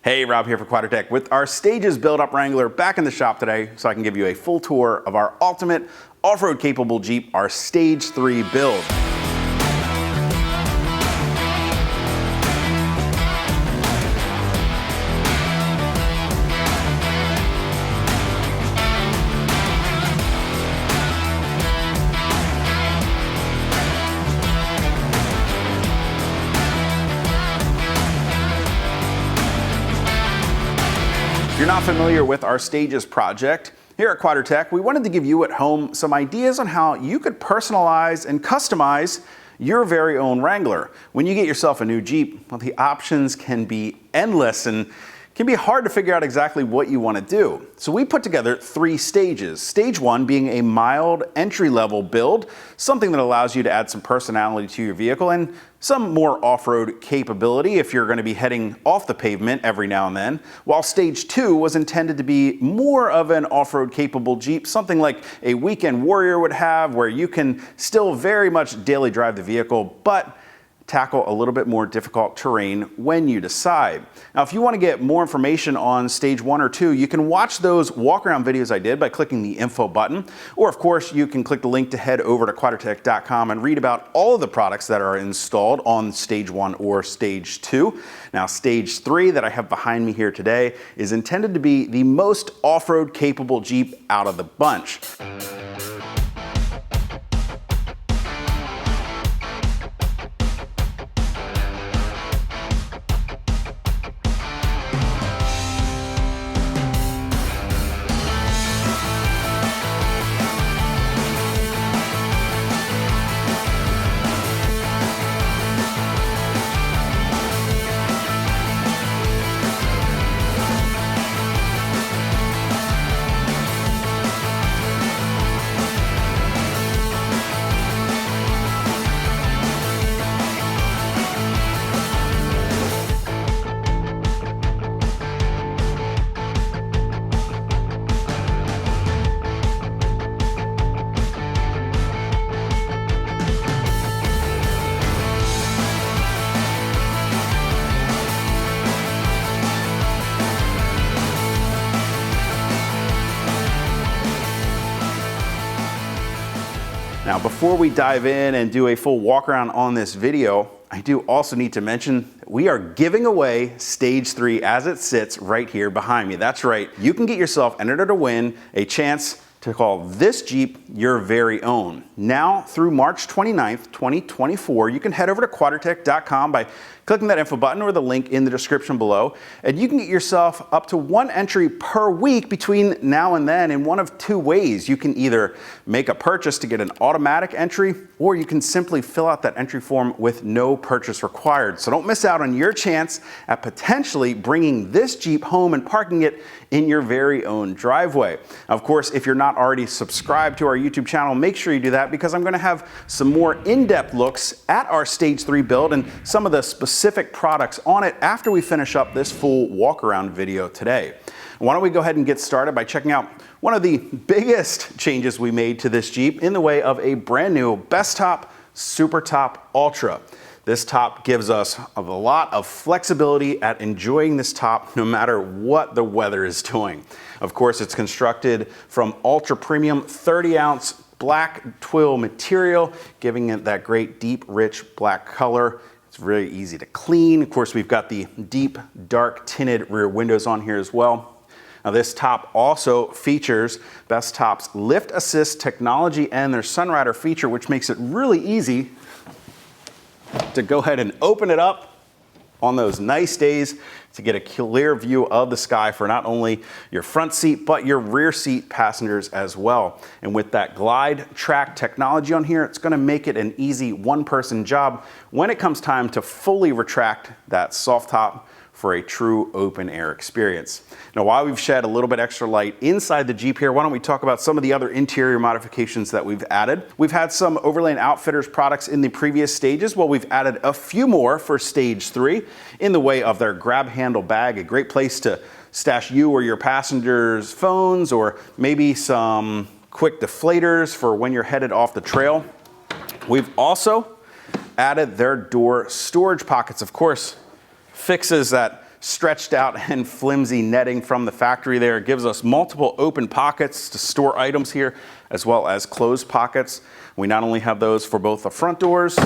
Hey, Rob here for Quadratec with our Stages build-up Wrangler back in the shop today so I can give you a full tour of our ultimate off-road capable Jeep, our Stage 3 build. If you're not familiar with our Stages project, here at Quadratec, we wanted to give you at home some ideas on how you could personalize and customize your very own Wrangler. When you get yourself a new Jeep, well, the options can be endless and can be hard to figure out exactly what you want to do. So we put together 3 stages. Stage 1 being a mild entry-level build, something that allows you to add some personality to your vehicle and some more off-road capability if you're going to be heading off the pavement every now and then, while Stage 2 was intended to be more of an off-road capable Jeep, something like a weekend warrior would have, where you can still very much daily drive the vehicle, but tackle a little bit more difficult terrain when you decide. Now, if you want to get more information on Stage 1 or 2, you can watch those walk-around videos I did by clicking the info button, or of course, you can click the link to head over to quadratec.com and read about all of the products that are installed on Stage 1 or Stage 2. Now, Stage 3 that I have behind me here today is intended to be the most off-road capable Jeep out of the bunch. Now, before we dive in and do a full walk around on this video, I do also need to mention that we are giving away Stage 3 as it sits right here behind me. That's right, you can get yourself entered to win a chance to call this Jeep your very own. Now through March 29th, 2024, you can head over to quadratec.com by clicking that info button or the link in the description below, and you can get yourself up to 1 entry per week between now and then in one of 2 ways. You can either make a purchase to get an automatic entry, or you can simply fill out that entry form with no purchase required. So don't miss out on your chance at potentially bringing this Jeep home and parking it in your very own driveway. Of course, if you're not already subscribed to our YouTube channel, make sure you do that, because I'm going to have some more in-depth looks at our Stage 3 build and some of the specific products on it after we finish up this full walk-around video today. Why don't we go ahead and get started by checking out one of the biggest changes we made to this Jeep in the way of a brand new Bestop Supertop Ultra. This top gives us a lot of flexibility at enjoying this top no matter what the weather is doing. Of course, it's constructed from ultra premium 30-ounce black twill material, giving it that great deep, rich black color. It's really easy to clean. Of course, we've got the deep, dark tinted rear windows on here as well. Now, this top also features Bestop's lift assist technology and their Sunrider feature, which makes it really easy to go ahead and open it up on those nice days to get a clear view of the sky for not only your front seat, but your rear seat passengers as well. And with that glide track technology on here, it's going to make it an easy one-person job when it comes time to fully retract that soft top for a true open air experience. Now, while we've shed a little bit extra light inside the Jeep here, why don't we talk about some of the other interior modifications that we've added. We've had some Overland Outfitters products in the previous stages. Well, we've added a few more for Stage 3 in the way of their grab handle bag, a great place to stash you or your passengers' phones, or maybe some quick deflators for when you're headed off the trail. We've also added their door storage pockets. Of course, fixes that stretched out and flimsy netting from the factory there. It gives us multiple open pockets to store items here, as well as closed pockets. We not only have those for both the front doors,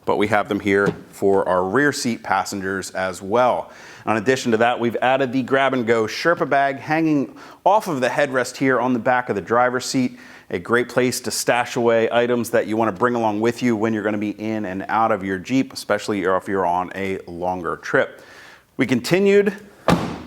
but we have them here for our rear seat passengers as well. In addition to that, we've added the grab-and-go Sherpa bag hanging off of the headrest here on the back of the driver's seat. A great place to stash away items that you want to bring along with you when you're going to be in and out of your Jeep, especially if you're on a longer trip. We continued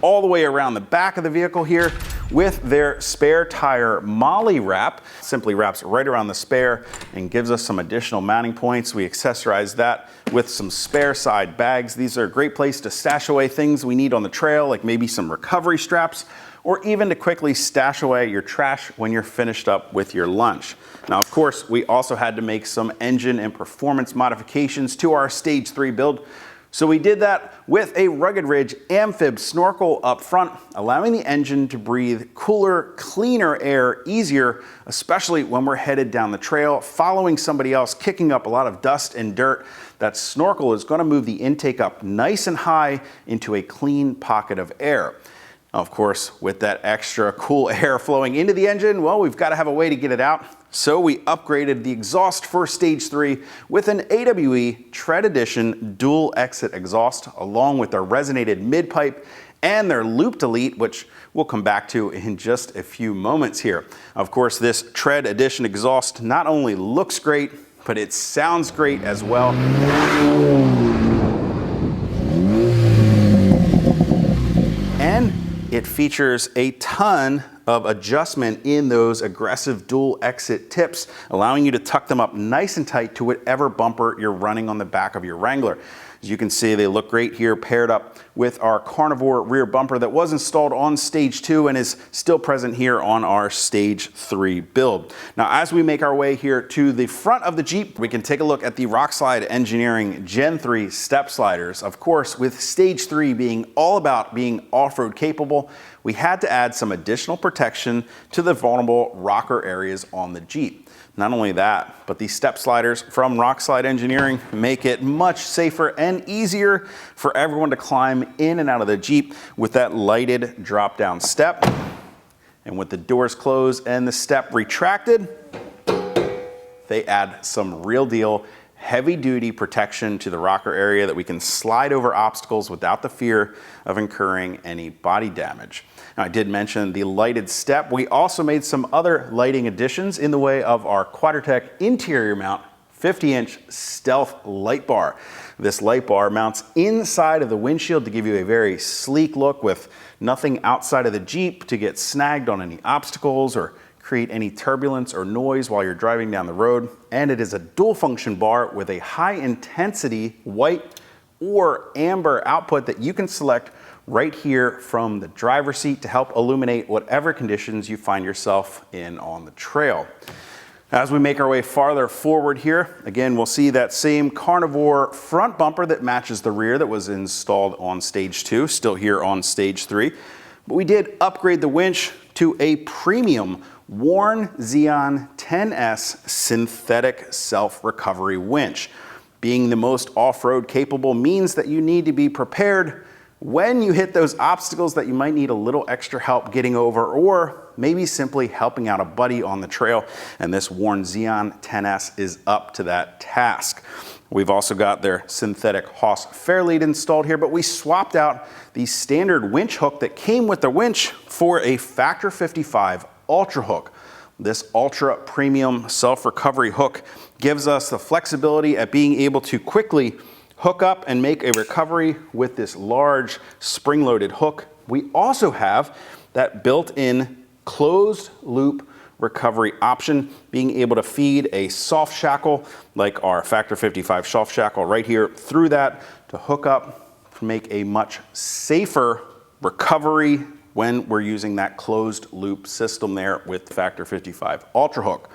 all the way around the back of the vehicle here with their spare tire MOLLE wrap. Simply wraps right around the spare and gives us some additional mounting points. We accessorize that with some spare side bags. These are a great place to stash away things we need on the trail, like maybe some recovery straps, or even to quickly stash away your trash when you're finished up with your lunch. Now, of course, we also had to make some engine and performance modifications to our Stage 3 build. So we did that with a Rugged Ridge Amphib snorkel up front, allowing the engine to breathe cooler, cleaner air easier, especially when we're headed down the trail, following somebody else, kicking up a lot of dust and dirt. That snorkel is going to move the intake up nice and high into a clean pocket of air. Of course, with that extra cool air flowing into the engine, well, we've got to have a way to get it out. So we upgraded the exhaust for Stage 3 with an AWE Tread Edition dual exit exhaust, along with their resonated mid-pipe and their loop delete, which we'll come back to in just a few moments here. Of course, this Tread Edition exhaust not only looks great, but it sounds great as well. And it features a ton of adjustment in those aggressive dual exit tips, allowing you to tuck them up nice and tight to whatever bumper you're running on the back of your Wrangler. As you can see, they look great here, paired up with our carnivore rear bumper that was installed on Stage 2 and is still present here on our Stage 3 build. Now, as we make our way here to the front of the Jeep, we can take a look at the Rockslide Engineering Gen 3 step sliders. Of course, with Stage 3 being all about being off-road capable, we had to add some additional protection to the vulnerable rocker areas on the Jeep. Not only that, but these step sliders from Rockslide Engineering make it much safer and easier for everyone to climb in and out of the Jeep with that lighted drop-down step. And with the doors closed and the step retracted, they add some real deal heavy-duty protection to the rocker area that we can slide over obstacles without the fear of incurring any body damage. Now, I did mention the lighted step. We also made some other lighting additions in the way of our Quadratec interior mount 50-inch stealth light bar. This light bar mounts inside of the windshield to give you a very sleek look with nothing outside of the Jeep to get snagged on any obstacles or create any turbulence or noise while you're driving down the road. And it is a dual function bar with a high intensity white or amber output that you can select right here from the driver's seat to help illuminate whatever conditions you find yourself in on the trail. As we make our way farther forward here, again, we'll see that same carnivore front bumper that matches the rear that was installed on Stage 2, still here on Stage 3. But we did upgrade the winch to a premium Warn Xeon 10S synthetic self-recovery winch. Being the most off-road capable means that you need to be prepared when you hit those obstacles that you might need a little extra help getting over, or maybe simply helping out a buddy on the trail, and this Warn Xeon 10S is up to that task. We've also got their synthetic Haas Fairlead installed here, but we swapped out the standard winch hook that came with the winch for a Factor 55 Ultra hook. This ultra premium self-recovery hook gives us the flexibility at being able to quickly hook up and make a recovery with this large spring-loaded hook. We also have that built-in closed loop recovery option, being able to feed a soft shackle like our Factor 55 soft shackle right here through that to hook up to make a much safer recovery when we're using that closed loop system there with Factor 55 Ultra hook.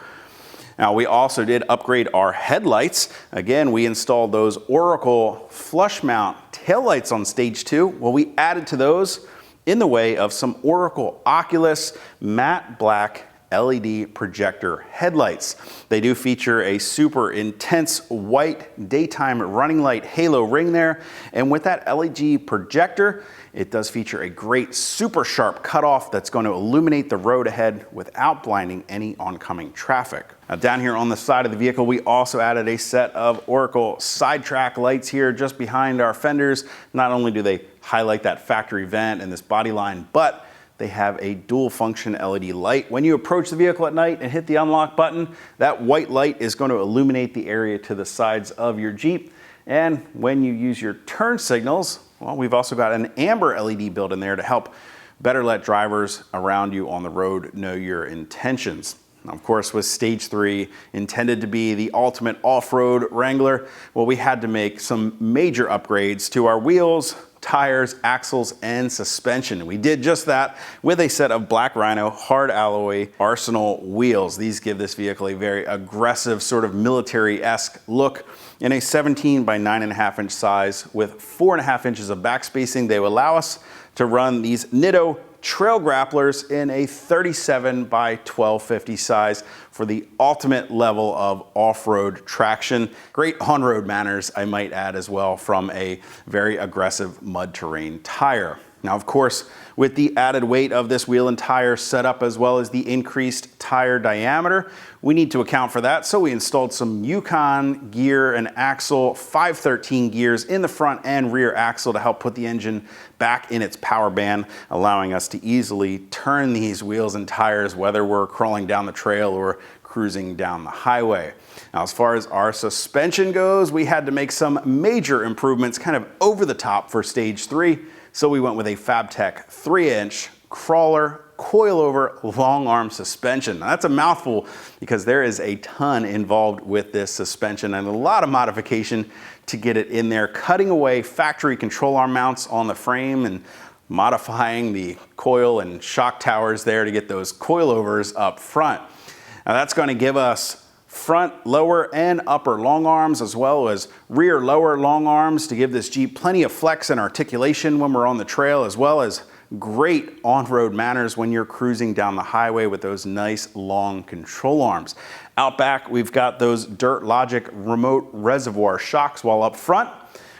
Now, we also did upgrade our headlights. Again, we installed those Oracle flush mount taillights on Stage 2. Well, we added to those in the way of some Oracle Oculus matte black LED projector headlights. They do feature a super intense white daytime running light halo ring there, and with that LED projector, it does feature a great super sharp cutoff that's going to illuminate the road ahead without blinding any oncoming traffic. Now down here on the side of the vehicle, we also added a set of Oracle side track lights here just behind our fenders. Not only do they highlight that factory vent and this body line, but they have a dual function LED light. When you approach the vehicle at night and hit the unlock button, that white light is going to illuminate the area to the sides of your Jeep. And when you use your turn signals, well, we've also got an amber LED built in there to help better let drivers around you on the road know your intentions. Now, of course, with Stage 3 intended to be the ultimate off-road Wrangler, well, we had to make some major upgrades to our wheels, tires, axles, and suspension. We did just that with a set of Black Rhino hard alloy Arsenal wheels. These give this vehicle a very aggressive, sort of military-esque look. In a 17 by 9.5 inch size with 4.5 inches of back spacing, they will allow us to run these Nitto trail grapplers in a 37 by 1250 size for the ultimate level of off-road traction. Great on-road manners, I might add as well, from a very aggressive mud terrain tire. Now, of course, with the added weight of this wheel and tire setup, as well as the increased tire diameter, we need to account for that. So we installed some Yukon gear and axle 513 gears in the front and rear axle to help put the engine back in its power band, allowing us to easily turn these wheels and tires, whether we're crawling down the trail or cruising down the highway. Now, as far as our suspension goes, we had to make some major improvements kind of over the top for Stage 3. So we went with a Fabtech 3-inch crawler coil-over long arm suspension. Now, that's a mouthful because there is a ton involved with this suspension and a lot of modification to get it in there, cutting away factory control arm mounts on the frame and modifying the coil and shock towers there to get those coilovers up front. Now, that's going to give us front, lower, and upper long arms, as well as rear lower long arms to give this Jeep plenty of flex and articulation when we're on the trail, as well as great on-road manners when you're cruising down the highway with those nice long control arms. Out back, we've got those Dirt Logic remote reservoir shocks, while up front,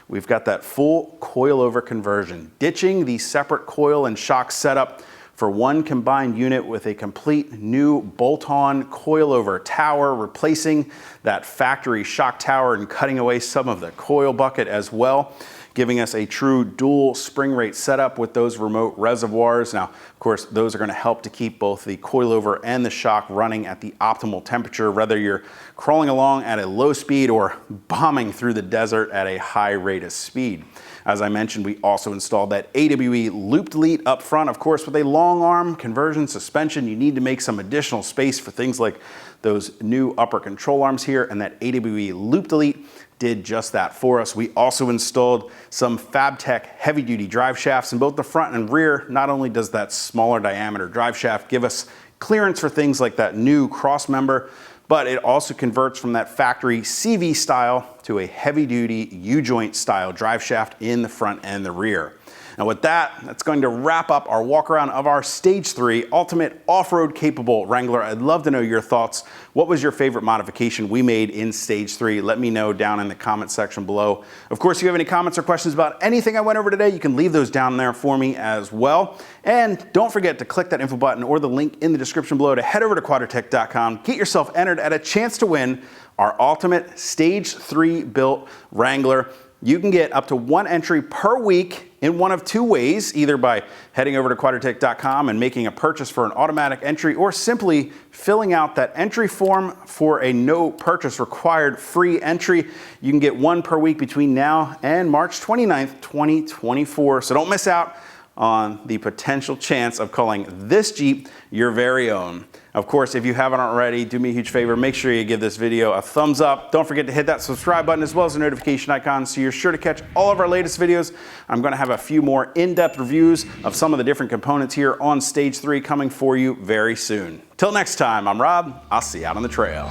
we've got that full coil-over conversion, ditching the separate coil and shock setup for one combined unit with a complete new bolt-on coil-over tower, replacing that factory shock tower and cutting away some of the coil bucket as well, giving us a true dual spring rate setup with those remote reservoirs. Now, of course, those are going to help to keep both the coilover and the shock running at the optimal temperature, whether you're crawling along at a low speed or bombing through the desert at a high rate of speed. As I mentioned, we also installed that AWE loop delete up front. Of course, with a long arm conversion suspension, you need to make some additional space for things like those new upper control arms here, and that AWE loop delete did just that for us. We also installed some Fabtech heavy duty drive shafts in both the front and rear. Not only does that smaller diameter drive shaft give us clearance for things like that new cross member, but it also converts from that factory CV style to a heavy duty U-joint style drive shaft in the front and the rear. Now with that, that's going to wrap up our walk around of our Stage 3 ultimate off-road capable Wrangler. I'd love to know your thoughts. What was your favorite modification we made in Stage 3? Let me know down in the comment section below. Of course, if you have any comments or questions about anything I went over today, you can leave those down there for me as well. And don't forget to click that info button or the link in the description below to head over to Quadratec.com. Get yourself entered at a chance to win our ultimate Stage 3 built Wrangler. You can get up to one entry per week in one of two ways, either by heading over to Quadratec.com and making a purchase for an automatic entry, or simply filling out that entry form for a no purchase required free entry. You can get one per week between now and March 29th, 2024. So don't miss out on the potential chance of calling this Jeep your very own. Of course, if you haven't already, do me a huge favor, make sure you give this video a thumbs up. Don't forget to hit that subscribe button as well as the notification icon so you're sure to catch all of our latest videos. I'm going to have a few more in-depth reviews of some of the different components here on Stage 3 coming for you very soon. Till next time, I'm Rob. I'll see you out on the trail.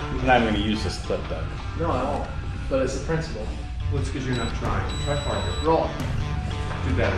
I'm not even going to use this clip though. No, I won't. But it's a principle. Well, it's because you're not trying. Try harder. Roll. Do better.